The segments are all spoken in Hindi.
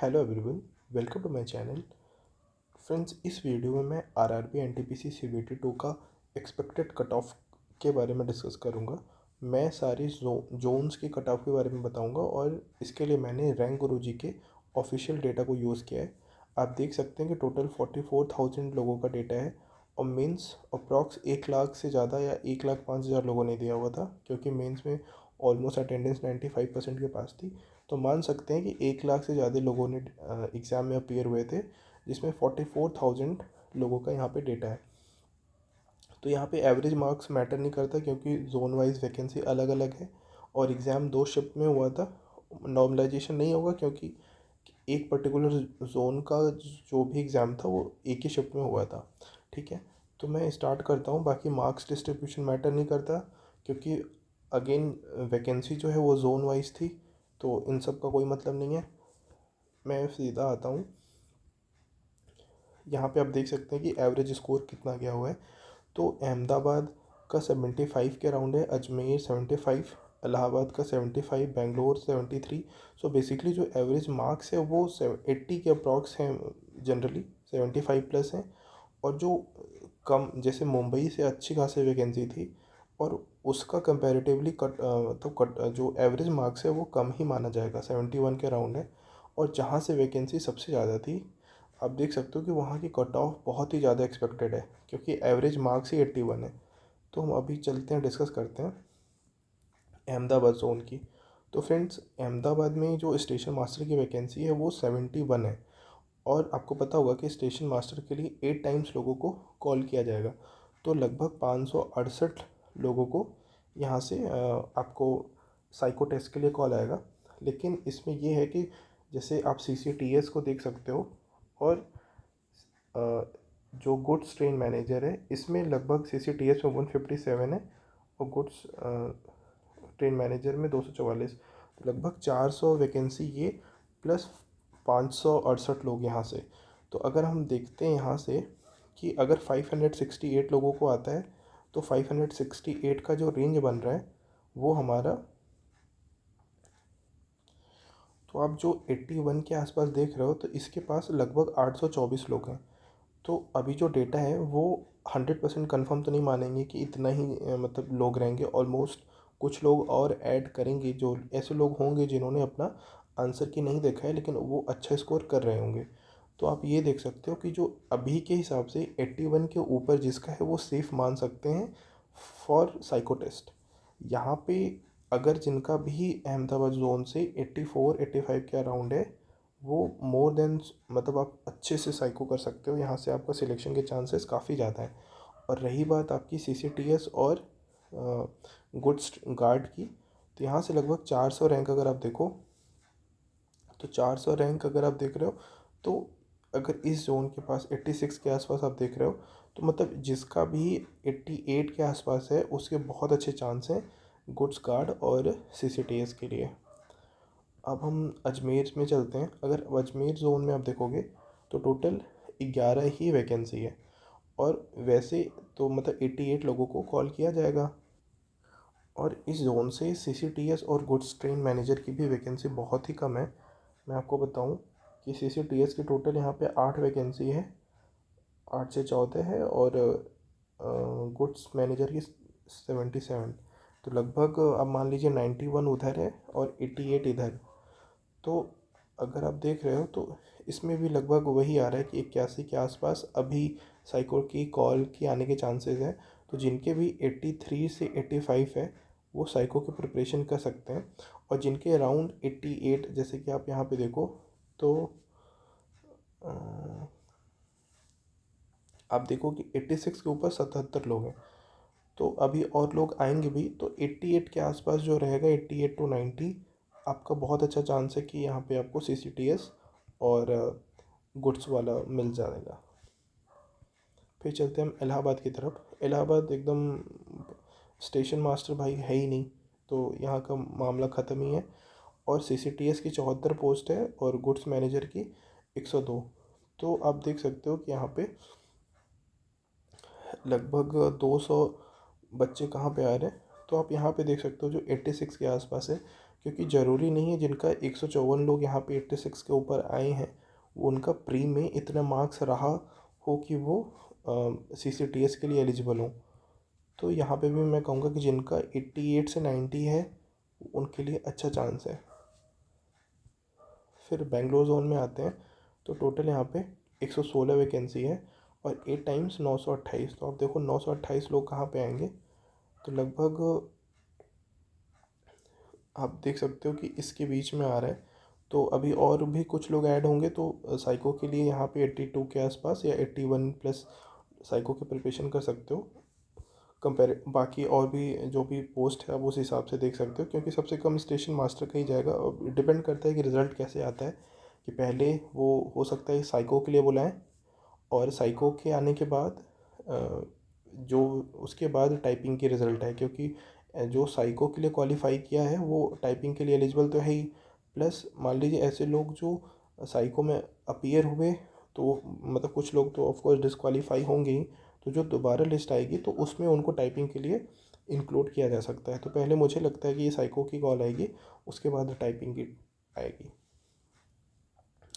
Hello everyone, welcome to my channel. Friends, इस वीडियो में मैं आरआरबी एनटीपीसी सीबीटी 2 का एक्सपेक्टेड कट ऑफ के बारे में डिस्कस करूंगा। मैं सारी जोन्स की कट ऑफ के बारे में बताऊंगा और इसके लिए मैंने रैंक गुरुजी के ऑफिशियल डेटा को यूज़ किया है। आप देख सकते हैं कि टोटल 44,000 लोगों का डेटा है और मेंस अप्रॉक्स 1 लाख से ज़्यादा या 1,05,000 लोगों ने दिया हुआ था, क्योंकि मेंस में ऑलमोस्ट अटेंडेंस 95% के पास थी। तो मान सकते हैं कि 1 लाख से ज़्यादा लोगों ने एग्ज़ाम में अपीयर हुए थे, जिसमें 44,000 लोगों का यहाँ पे डेटा है। तो यहाँ पे एवरेज मार्क्स मैटर नहीं करता, क्योंकि जोन वाइज वैकेंसी अलग अलग है और एग्ज़ाम 2 शिफ्ट में हुआ था। नॉर्मलाइजेशन नहीं होगा, क्योंकि एक पर्टिकुलर जोन का जो भी एग्ज़ाम था वो एक ही शिफ्ट में हुआ था। ठीक है, तो मैं स्टार्ट करता हूँ। बाकी मार्क्स डिस्ट्रीब्यूशन मैटर नहीं करता, क्योंकि अगेन वैकेंसी जो है वो जोन वाइज थी, तो इन सब का कोई मतलब नहीं है। मैं सीधा आता हूँ। यहाँ पे आप देख सकते हैं कि एवरेज स्कोर कितना गया हुआ है। तो अहमदाबाद का 75 के अराउंड है, अजमेर 75, इलाहाबाद का 75, बेंगलोर 73। सो बेसिकली जो एवरेज मार्क्स है वो 80 के अप्रॉक्स हैं, जनरली 75 प्लस हैं। और जो कम, जैसे मुंबई से अच्छी खासी वैकेंसी थी और उसका कंपैरेटिवली कट जो एवरेज मार्क्स है वो कम ही माना जाएगा, 71 के अराउंड है। और जहाँ से वैकेंसी सबसे ज़्यादा थी, आप देख सकते हो कि वहाँ की कट ऑफ बहुत ही ज़्यादा एक्सपेक्टेड है, क्योंकि एवरेज मार्क्स ही 81 है। तो हम अभी चलते हैं, डिस्कस करते हैं अहमदाबाद जोन की। तो फ्रेंड्स, अहमदाबाद में जो स्टेशन मास्टर की वैकेंसी है वो 71 है। और आपको पता होगा कि स्टेशन मास्टर के लिए 8 टाइम्स लोगों को कॉल किया जाएगा। तो लगभग 568 लोगों को यहाँ से आपको साइको टेस्ट के लिए कॉल आएगा। लेकिन इसमें ये है कि जैसे आप CCTS को देख सकते हो, और जो गुड्स ट्रेन मैनेजर है इसमें लगभग CCTS में 157 है और गुड्स ट्रेन मैनेजर में 244। तो लगभग 400 वैकेंसी ये, प्लस 568 लोग यहाँ से। तो अगर हम देखते हैं यहाँ से कि अगर 568 लोगों को आता है, तो 568 का जो रेंज बन रहा है वो हमारा, तो आप जो 81 के आसपास देख रहे हो, तो इसके पास लगभग 824 लोग हैं। तो अभी जो डेटा है वो 100% कन्फर्म तो नहीं मानेंगे कि इतना ही मतलब लोग रहेंगे। ऑलमोस्ट कुछ लोग और ऐड करेंगे, जो ऐसे लोग होंगे जिन्होंने अपना आंसर की नहीं देखा है लेकिन वो अच्छा स्कोर कर रहे होंगे। तो आप ये देख सकते हो कि जो अभी के हिसाब से 81 के ऊपर जिसका है वो सेफ़ मान सकते हैं फॉर साइको टेस्ट। यहाँ पे अगर जिनका भी अहमदाबाद जोन से 84 85 के अराउंड है, वो मोर देन, मतलब आप अच्छे से साइको कर सकते हो। यहाँ से आपका सिलेक्शन के चांसेस काफ़ी ज़्यादा हैं। और रही बात आपकी CCTS और गुड्स गार्ड की, तो यहाँ से लगभग 400 रैंक अगर आप देखो, तो 400 रैंक अगर आप देख रहे हो, तो अगर इस जोन के पास 86 के आसपास आप देख रहे हो, तो मतलब जिसका भी 88 के आसपास है उसके बहुत अच्छे चांस हैं गुड्स गार्ड और CCTS के लिए। अब हम अजमेर में चलते हैं। अगर अजमेर जोन में आप देखोगे तो टोटल 11 ही वैकेंसी है, और वैसे तो मतलब 88 लोगों को कॉल किया जाएगा। और इस जोन से CCTS और गुड्स ट्रेन मैनेजर की भी वैकेंसी बहुत ही कम है। मैं आपको बताऊं कि CCTS की टोटल यहाँ पे 8 वैकेंसी है, 8 से 14 है, और गुड्स मैनेजर की 77। तो लगभग आप मान लीजिए 91 उधर है और 88 इधर। तो अगर आप देख रहे हो तो इसमें भी लगभग वही आ रहा है कि 81 के आसपास अभी साइको की कॉल की आने के चांसेस हैं। तो जिनके भी 83 से 85 है वो साइको की प्रिपरेशन कर सकते हैं। और जिनके अराउंड 88, जैसे कि आप यहाँ पे देखो, तो आप देखो कि 86 के ऊपर 77 लोग हैं। तो अभी और लोग आएंगे भी, तो 88 के आसपास जो रहेगा, 88 टू 90, आपका बहुत अच्छा चांस है कि यहाँ पे आपको CCTS और गुड्स वाला मिल जाएगा। फिर चलते हैं हम इलाहाबाद की तरफ। इलाहाबाद एकदम स्टेशन मास्टर भाई है ही नहीं, तो यहाँ का मामला ख़त्म ही है। और CCTS की 74 पोस्ट है और गुड्स मैनेजर की 102। तो आप देख सकते हो कि यहाँ पे लगभग 200 बच्चे कहाँ पे आ रहे हैं। तो आप यहाँ पे देख सकते हो जो 86 के आसपास है, क्योंकि ज़रूरी नहीं है जिनका 154 लोग यहाँ पे 86 के ऊपर आए हैं वो उनका प्री में इतना मार्क्स रहा हो कि वो CCTS के लिए एलिजिबल हो। तो यहाँ पे भी मैं कहूँगा कि जिनका 88 से 90 है उनके लिए अच्छा चांस है। फिर बेंगलोर जोन में आते हैं तो टोटल यहाँ पे 116 वैकेंसी है और 8 टाइम्स 928। तो आप देखो 928 लोग कहाँ पे आएंगे, तो लगभग आप देख सकते हो कि इसके बीच में आ रहा है। तो अभी और भी कुछ लोग ऐड होंगे तो साइको के लिए यहाँ पे 82 के आसपास या 81 प्लस साइको की प्रिपरेशन कर सकते हो। कंपेयर बाकी और भी जो भी पोस्ट है आप उस हिसाब से देख सकते हो, क्योंकि सबसे कम स्टेशन मास्टर का ही जाएगा। डिपेंड करता है कि रिज़ल्ट कैसे आता है, कि पहले वो हो सकता है साइको के लिए बुलाएं और साइको के आने के बाद जो उसके बाद टाइपिंग की रिज़ल्ट है, क्योंकि जो साइको के लिए क्वालिफाई किया है वो टाइपिंग के लिए एलिजिबल तो है ही। प्लस मान लीजिए ऐसे लोग जो साइको में अपीयर हुए तो मतलब कुछ लोग तो ऑफकोर्स डिस्क्वालीफाई होंगे ही, तो जो दोबारा लिस्ट आएगी तो उसमें उनको टाइपिंग के लिए इंक्लूड किया जा सकता है। तो पहले मुझे लगता है कि ये साइको की कॉल आएगी, उसके बाद टाइपिंग की आएगी।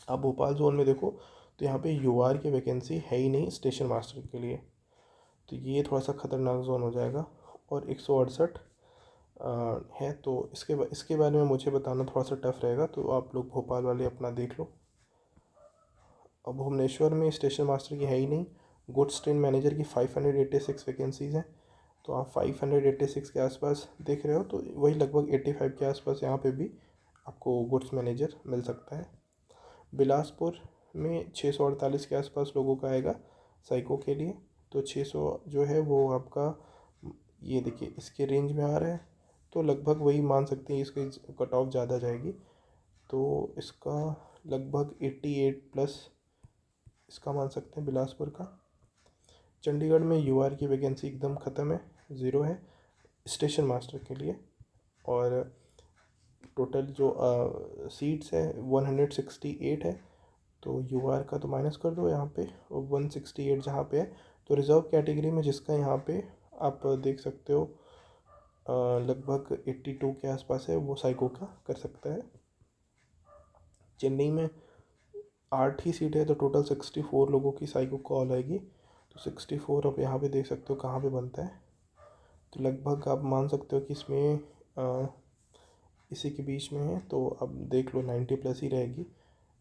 अब भोपाल जोन में देखो तो यहाँ पे यूआर की वैकेंसी है ही नहीं स्टेशन मास्टर के लिए, तो ये थोड़ा सा ख़तरनाक जोन हो जाएगा। और 168 है, तो इसके बारे में मुझे बताना थोड़ा सा टफ रहेगा, तो आप लोग भोपाल वाले अपना देख लो। अब भुवनेश्वर में स्टेशन मास्टर की है ही नहीं। गुड्स ट्रेन मैनेजर की 586 वैकेंसीज़ हैं, तो आप 586 के आसपास देख रहे हो, तो वही लगभग 85 के आसपास यहाँ पे भी आपको गुड्स मैनेजर मिल सकता है। बिलासपुर में 648 के आसपास लोगों का आएगा साइको के लिए, तो 600 जो है वो आपका ये देखिए इसके रेंज में आ रहा है, तो लगभग वही मान सकते हैं इसकी कट ऑफ ज़्यादा जाएगी, तो इसका लगभग 88 प्लस इसका मान सकते हैं बिलासपुर का। चंडीगढ़ में यूआर की वैकेंसी एकदम ख़त्म है, ज़ीरो है स्टेशन मास्टर के लिए। और टोटल जो सीट्स है 168 है, तो यूआर का तो माइनस कर दो यहाँ पे, 168 जहाँ पे है। तो रिज़र्व कैटेगरी में जिसका यहाँ पे आप देख सकते हो लगभग 82 के आसपास है, वो साइको का कर सकता है। चेन्नई में 8 ही सीट है, तो टोटल 64 लोगों की साइको कॉल आएगी, तो 64 आप यहाँ पे देख सकते हो कहाँ पे बनता है। तो लगभग आप मान सकते हो कि इसमें इसी के बीच में है, तो अब देख लो 90 प्लस ही रहेगी।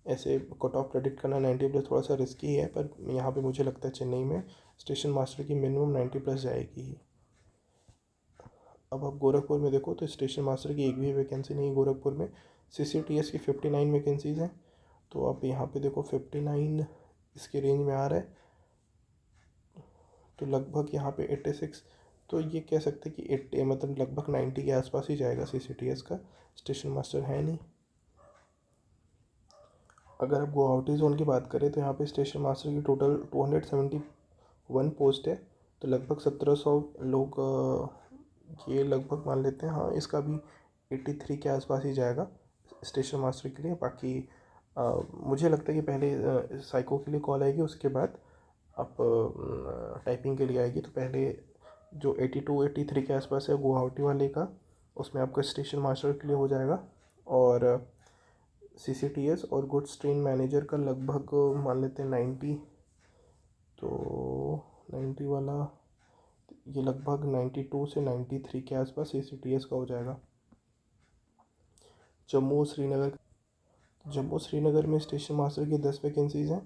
ऐसे कट ऑफ प्रेडिक्ट करना 90 प्लस थोड़ा सा रिस्की है, पर यहाँ पे मुझे लगता है चेन्नई में स्टेशन मास्टर की मिनिमम 90 प्लस जाएगी ही। अब आप गोरखपुर में देखो तो स्टेशन मास्टर की एक भी वैकेंसी नहीं गोरखपुर में। CCTS की 59 वैकेंसीज़ हैं, तो आप यहाँ पे देखो 59 इसके रेंज में आ रहा है, तो लगभग यहाँ पे 86, तो ये कह सकते हैं कि 80 मतलब लगभग 90 के आसपास ही जाएगा CCTS का, स्टेशन मास्टर है नहीं। अगर आप गुवाहाटी जोन की बात करें तो यहाँ पे स्टेशन मास्टर की टोटल 271 पोस्ट है, तो लगभग 1700 लोग ये लगभग मान लेते हैं। हाँ, इसका भी 83 के आसपास ही जाएगा स्टेशन मास्टर के लिए। बाकी मुझे लगता है कि पहले साइको के लिए कॉल आएगी, उसके बाद आप टाइपिंग के लिए आएगी। तो पहले जो 82 83 के आसपास है गुवाहाटी वाले का, उसमें आपका स्टेशन मास्टर के लिए हो जाएगा। और CCTS और गुड्स ट्रेन मैनेजर का लगभग मान लेते हैं 90, तो 90 वाला ये लगभग 92 से 93 के आसपास CCTS का हो जाएगा। जम्मू श्रीनगर में स्टेशन मास्टर की 10 वैकेंसीज़ हैं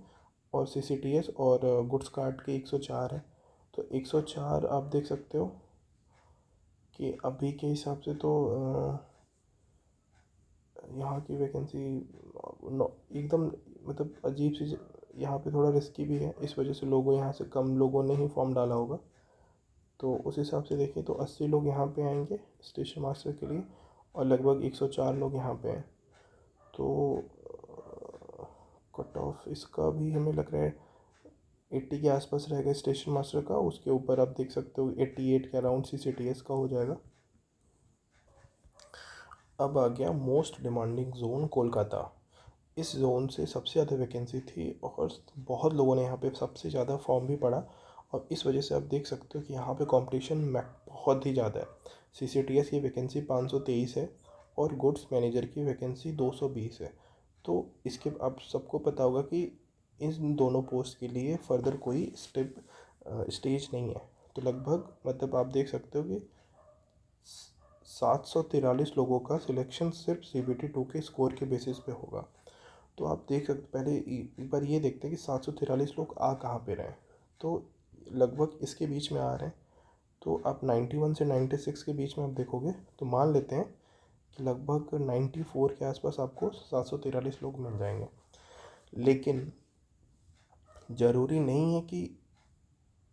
और CCTS और गुड्स कार्ट के 104 है। तो 104 आप देख सकते हो कि अभी के हिसाब से तो यहाँ की वैकेंसी एकदम मतलब अजीब सी, यहाँ पे थोड़ा रिस्की भी है, इस वजह से लोगों यहाँ से कम लोगों ने ही फॉर्म डाला होगा। तो उस हिसाब से देखें तो 80 लोग यहाँ पे आएंगे स्टेशन मास्टर के लिए और लगभग 104 लोग यहाँ पे हैं। तो कट ऑफ इसका भी हमें लग रहा है 80 के आसपास रहेगा स्टेशन मास्टर का, उसके ऊपर आप देख सकते हो 88 के अराउंड CCTS का हो जाएगा। अब आ गया मोस्ट डिमांडिंग जोन कोलकाता। इस जोन से सबसे ज़्यादा वैकेंसी थी और बहुत लोगों ने यहाँ पे सबसे ज़्यादा फॉर्म भी पड़ा, और इस वजह से आप देख सकते हो कि यहाँ पे कंपटीशन बहुत ही ज़्यादा है। CCTS की वैकेंसी 523 है और गुड्स मैनेजर की वैकेंसी 220 है। तो इसके आप सबको पता होगा कि इन दोनों पोस्ट के लिए फर्दर कोई स्टेज नहीं है। तो लगभग मतलब आप देख सकते हो कि 743 लोगों का सिलेक्शन सिर्फ CBT 2 के स्कोर के बेसिस पे होगा। तो आप देख सकते, पहले एक बार ये देखते हैं कि 743 लोग आ कहाँ पे रहे हैं। तो लगभग इसके बीच में आ रहे हैं। तो आप 91 से 96 के बीच में आप देखोगे तो मान लेते हैं कि लगभग 94 के आसपास आपको 743 लोग मिल जाएंगे। लेकिन ज़रूरी नहीं है कि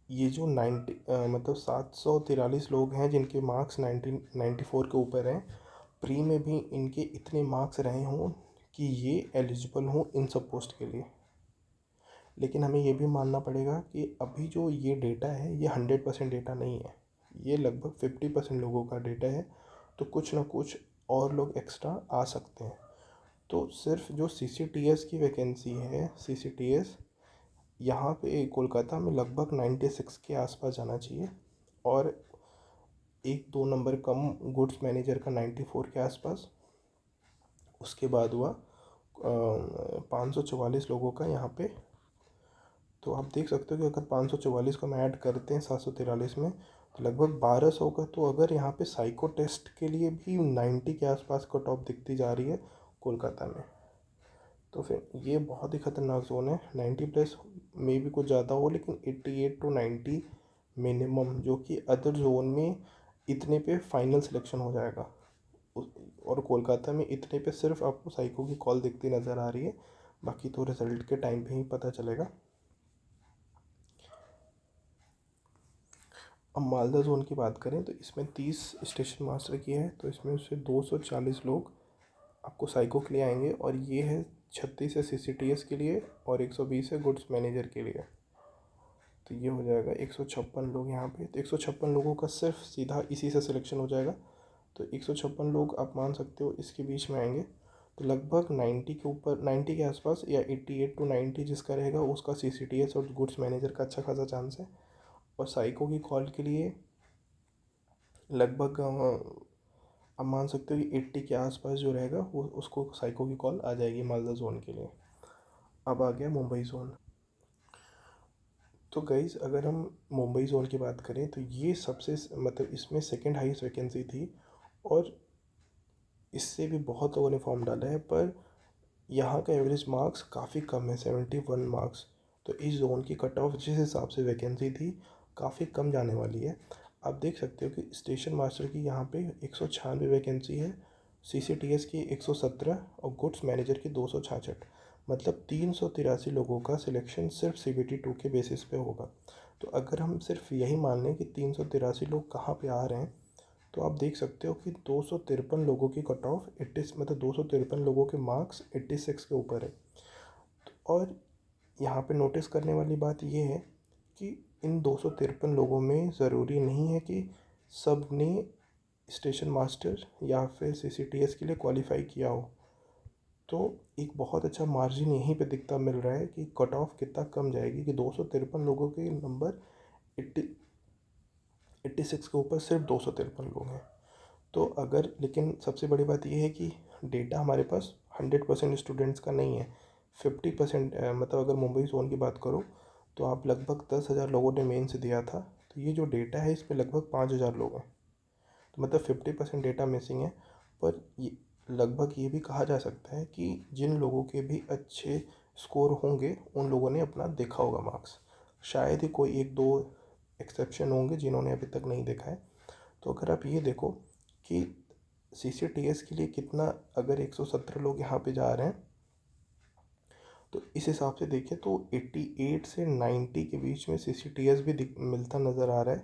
ये जो मतलब 743 लोग हैं जिनके मार्क्स 94 के ऊपर हैं, प्री में भी इनके इतने मार्क्स रहे हों कि ये एलिजिबल हों इन सब पोस्ट के लिए। लेकिन हमें ये भी मानना पड़ेगा कि अभी जो ये डेटा है ये 100% डेटा नहीं है, ये लगभग 50% लोगों का डेटा है। तो कुछ ना कुछ और लोग एक्स्ट्रा आ सकते हैं। तो सिर्फ जो CCTS की वैकेंसी है, CCTS यहाँ पे कोलकाता में लगभग 96 के आसपास जाना चाहिए, और 1-2 नंबर कम गुड्स मैनेजर का 94 के आसपास। उसके बाद हुआ 544 लोगों का यहाँ पे। तो आप देख सकते हो कि अगर 544 को हम ऐड करते हैं 743 में तो लगभग 1200 का। तो अगर यहाँ पे साइको टेस्ट के लिए भी 90 के आसपास कट ऑफ दिखती जा रही है कोलकाता में, तो फिर ये बहुत ही ख़तरनाक जोन है। 90 प्लस में भी कुछ ज़्यादा हो, लेकिन 88 to 90 मिनिमम, जो कि अदर जोन में इतने पे फाइनल सिलेक्शन हो जाएगा। और कोलकाता में इतने पे सिर्फ आपको साइको की कॉल दिखती नज़र आ रही है, बाकी तो रिज़ल्ट के टाइम पे ही पता चलेगा। अब मालदा जोन की बात करें तो इसमें 30 स्टेशन मास्टर की है, तो इसमें से 240 लोग आपको साइको के लिए आएंगे, और ये है 36 है CCTS के लिए और 120 है गुड्स मैनेजर के लिए। तो ये हो जाएगा 156 लोग यहाँ पे। तो 156 लोगों का सिर्फ सीधा इसी से सिलेक्शन हो जाएगा। तो 156 लोग आप मान सकते हो इसके बीच में आएंगे। तो लगभग 90 के ऊपर, 90 के आसपास या 88 to 90 जिसका रहेगा उसका CCTS और गुड्स मैनेजर का अच्छा खासा चांस है। और साइको की कॉल के लिए लगभग आप मान सकते हो कि 80 के आसपास जो रहेगा वो उसको साइको की कॉल आ जाएगी मालदा जोन के लिए। अब आ गया मुंबई जोन। तो गाइज़ अगर हम मुंबई जोन की बात करें तो ये सबसे मतलब इसमें सेकंड हाईएस्ट वैकेंसी थी, और इससे भी बहुत लोगों ने फॉर्म डाला है, पर यहाँ का एवरेज मार्क्स काफ़ी कम है, 71 मार्क्स। तो इस जोन की कट ऑफ जिस हिसाब से वैकेंसी थी काफ़ी कम जाने वाली है। आप देख सकते हो कि स्टेशन मास्टर की यहाँ पे 196 वैकेंसी है, CCTS की 117 और गुड्स मैनेजर की 266। मतलब 383 लोगों का सिलेक्शन सिर्फ CBT 2 के बेसिस पे होगा। तो अगर हम सिर्फ यही मान लें कि 383 लोग कहाँ पे आ रहे हैं, तो आप देख सकते हो कि 253 लोगों की कट ऑफ 80, मतलब 253 लोगों के मार्क्स 86 के ऊपर है। और यहाँ पे नोटिस करने वाली बात ये है कि इन 253 लोगों में ज़रूरी नहीं है कि सब ने स्टेशन मास्टर या फिर CCTS के लिए क्वालिफाई किया हो। तो एक बहुत अच्छा मार्जिन यहीं पे दिखता मिल रहा है कि कट ऑफ कितना कम जाएगी, कि 253 लोगों के नंबर 86 के ऊपर सिर्फ 253 लोग हैं। तो अगर, लेकिन सबसे बड़ी बात यह है कि डेटा हमारे पास 100% स्टूडेंट्स का नहीं है, 50%। मतलब अगर मुंबई जोन की बात करो तो आप लगभग 10,000 लोगों ने मेन से दिया था, तो ये जो डेटा है इस पर लगभग 5,000 लोग हैं। तो मतलब 50% डेटा मिसिंग है। पर ये लगभग ये भी कहा जा सकता है कि जिन लोगों के भी अच्छे स्कोर होंगे उन लोगों ने अपना देखा होगा मार्क्स। शायद ही कोई 1-2 एक्सेप्शन होंगे जिन्होंने अभी तक नहीं देखा है। तो अगर आप ये देखो कि CCTS के लिए कितना, अगर 117 लोग यहाँ पे जा रहे हैं तो इस हिसाब से देखें तो 88 से 90 के बीच में CCTS भी मिलता नज़र आ रहा है।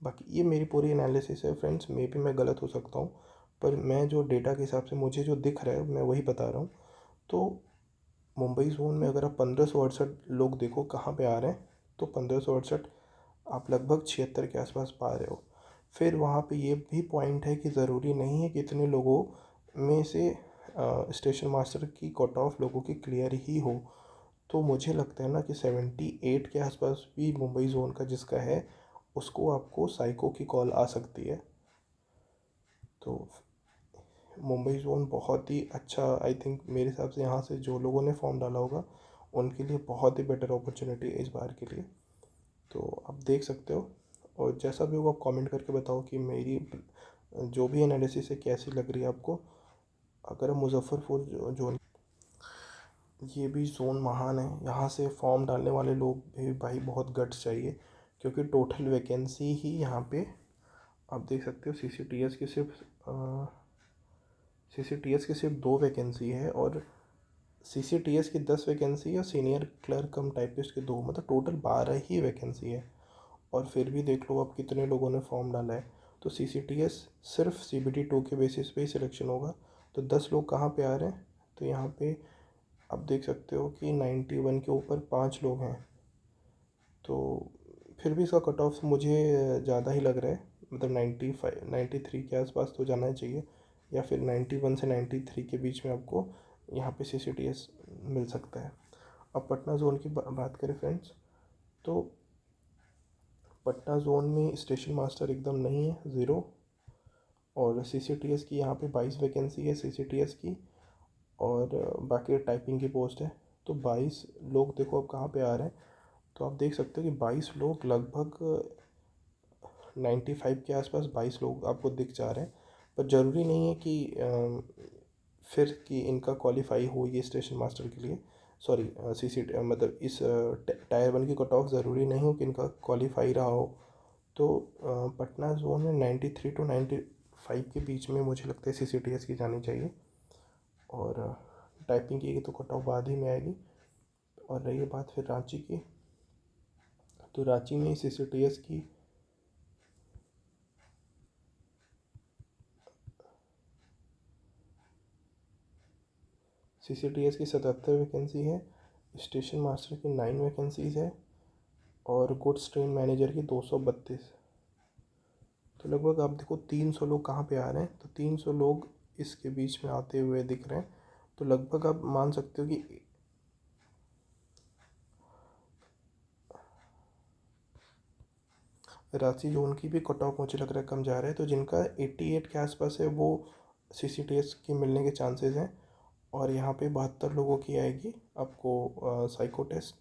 बाकी ये मेरी पूरी एनालिसिस है फ्रेंड्स, मे भी मैं गलत हो सकता हूँ, पर मैं जो डेटा के हिसाब से मुझे जो दिख रहा है मैं वही बता रहा हूँ। तो मुंबई जोन में अगर आप 1568 लोग देखो कहाँ पे आ रहे हैं, तो 1568 आप लगभग 76 के आसपास पा रहे हो। फिर वहाँ पे ये भी पॉइंट है कि ज़रूरी नहीं है कि इतने लोगों में से स्टेशन मास्टर की कट ऑफ लोगों की क्लियर ही हो। तो मुझे लगता है ना कि 78 के आसपास भी मुंबई जोन का जिसका है उसको आपको साइको की कॉल आ सकती है। तो मुंबई जोन बहुत ही अच्छा, आई थिंक मेरे हिसाब से यहाँ से जो लोगों ने फॉर्म डाला होगा उनके लिए बहुत ही बेटर अपॉर्चुनिटी है इस बार के लिए। तो आप देख सकते हो, और जैसा भी होगा आप कमेंट करके बताओ कि मेरी जो भी एनालिसिस है कैसी लग रही है आपको। अगर मुजफ्फरपुर जोन, ये भी जोन महान है, यहाँ से फॉर्म डालने वाले लोग भी भाई बहुत गट्स चाहिए, क्योंकि टोटल वैकेंसी ही यहाँ पे आप देख सकते हो सी सी टी एस की सिर्फ 2 वैकेंसी है, और सी सी टी एस की 10 वैकेंसी है, सीनियर क्लर्क कम टाइपिस्ट के 2, मतलब टोटल 12 ही वैकेंसी है। और फिर भी देख लो अब कितने लोगों ने फॉर्म डाला है। तो सी सी टी एस सिर्फ सी बी टी 2 के बेसिस पे ही सिलेक्शन होगा। तो 10 लोग कहाँ पे आ रहे हैं, तो यहाँ पे आप देख सकते हो कि 91 के ऊपर 5 लोग हैं। तो फिर भी इसका कट ऑफ मुझे ज़्यादा ही लग रहा है, मतलब 95 93 के आसपास तो जाना ही चाहिए, या फिर 91 से 93 के बीच में आपको यहाँ पे सी सी टी एस मिल सकता है। अब पटना जोन की बात करें फ्रेंड्स, तो पटना जोन में स्टेशन मास्टर एकदम नहीं है, ज़ीरो। और सी सी टी एस की यहाँ पे 22 वैकेंसी है सी सी टी एस की, और बाकी टाइपिंग की पोस्ट है। तो 22 लोग देखो अब कहाँ पे आ रहे हैं, तो आप देख सकते हो कि 22 लोग लगभग 95 के आसपास 22 लोग आपको दिख जा रहे हैं। पर ज़रूरी नहीं है कि फिर कि इनका क्वालिफाई हो ये स्टेशन मास्टर के लिए, सॉरी सी सी मतलब इस टायर 1 की कट ऑफ ज़रूरी नहीं हो कि इनका क्वालिफाई रहा हो। तो पटना जोन में 93 टू 95 के बीच में मुझे लगता है सी सी टी एस की जानी चाहिए। और टाइपिंग की तो कट ऑफ बाद ही में आएगी। और रही बात फिर रांची की, तो रांची में सी सी टी एस की सी सी टी एस की 77 वैकेंसी है, स्टेशन मास्टर की 9 वैकेंसीज़ है, और गुड्स ट्रेन मैनेजर की 232। तो लगभग आप देखो 300 लोग कहाँ पे आ रहे हैं, तो 300 लोग इसके बीच में आते हुए दिख रहे हैं। तो लगभग आप मान सकते हो कि रांची जोन की भी कट ऑफ मुझे लग रहा है कम जा रहा है। तो जिनका 88 के आसपास है वो सी सी टी एस के मिलने के चांसेस हैं। और यहाँ पे 72 लोगों की आएगी आपको साइको टेस्ट।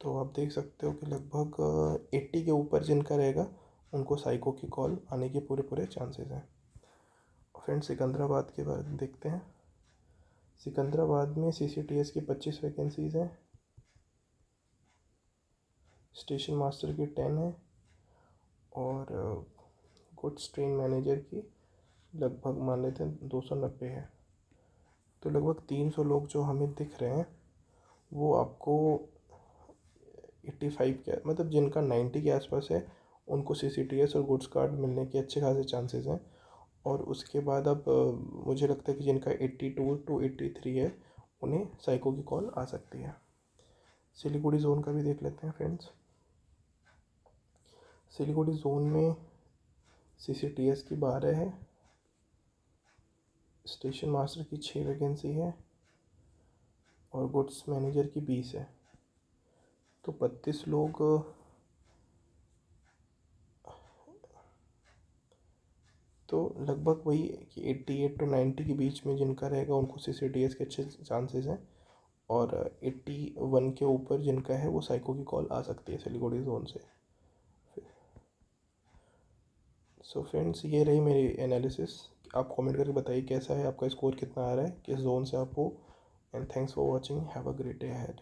तो आप देख सकते हो कि लगभग 80 के ऊपर जिनका रहेगा उनको साइको की कॉल आने के पूरे पूरे चांसेस हैं। फ्रेंड्स सिकंदराबाद के बाद देखते हैं। सिकंदराबाद में सी सी टी एस की 25 वैकेंसीज़ हैं, स्टेशन मास्टर की 10 है, और गुड्स ट्रेन मैनेजर की लगभग मान लेते हैं 290 है। तो लगभग 300 लोग जो हमें दिख रहे हैं वो आपको 85 के, मतलब जिनका 90 के आसपास है उनको सी सी टी एस और गुड्स कार्ड मिलने के अच्छे खासे चांसेस हैं। और उसके बाद अब मुझे लगता है कि जिनका 82 टू 83 है उन्हें साइको की कॉल आ सकती है। सिलीगुड़ी जोन का भी देख लेते हैं फ्रेंड्स। सिलीगुड़ी जोन में सी सी टी एस की 12 है, स्टेशन मास्टर की 6 वैकेंसी है, और गुड्स मैनेजर की 20 है। तो 32 लोग, तो लगभग वही कि 88 टू 90 के बीच में जिनका रहेगा उनको सी सी टी एस के अच्छे चांसेस हैं। और 81 के ऊपर जिनका है वो साइको की कॉल आ सकती है सिलीगुड़ी जोन से। सो फ्रेंड्स ये रही मेरी एनालिसिस। आप कमेंट करके बताइए कैसा है आपका स्कोर, कितना आ रहा है, किस जोन से आप हो। And thanks for watching, have a great day ahead.